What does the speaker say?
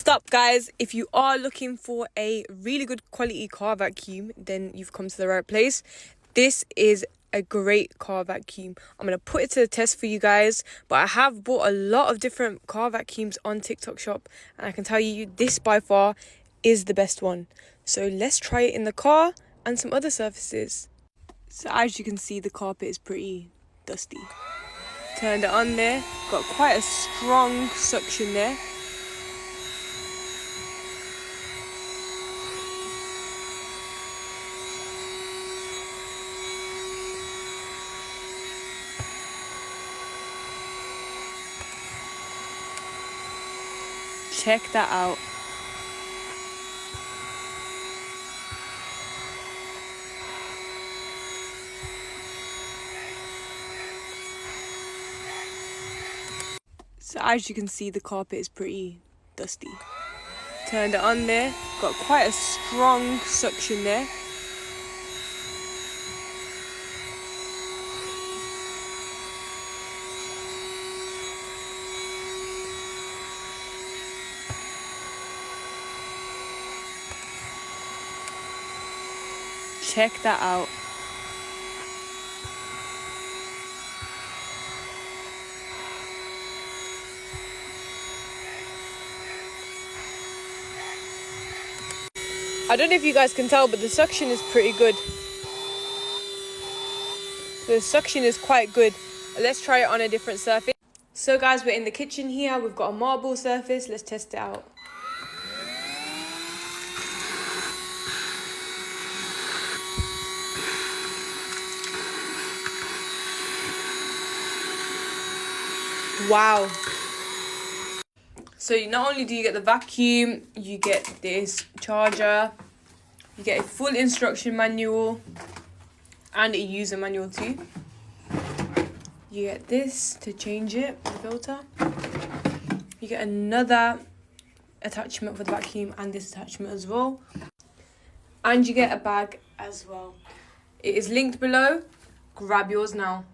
What's up, guys? If you are looking for a really good quality car vacuum, then you've come to the right place. This is a great car vacuum. I'm going to put it to the test for you guys, but I have bought a lot of different car vacuums on TikTok shop, and I can tell you this by far is the best one. So let's try it in the car and some other surfaces. So as you can see, the carpet is pretty dusty. Turned it on there, got quite a strong suction there. Check that out. So as you can see, the carpet is pretty dusty. Turned it on there, got quite a strong suction there. Check that out. I don't know if you guys can tell, but the suction is pretty good. The suction is quite good. Let's try it on a different surface. So guys, we're in the kitchen here. We've got a marble surface. Let's test it out. Wow. So not only do you get the vacuum, you get this charger, you get a full instruction manual and a user manual too. You get this to change it, the filter. You get another attachment for the vacuum and this attachment as well. And you get a bag as well. It is linked below. Grab yours now.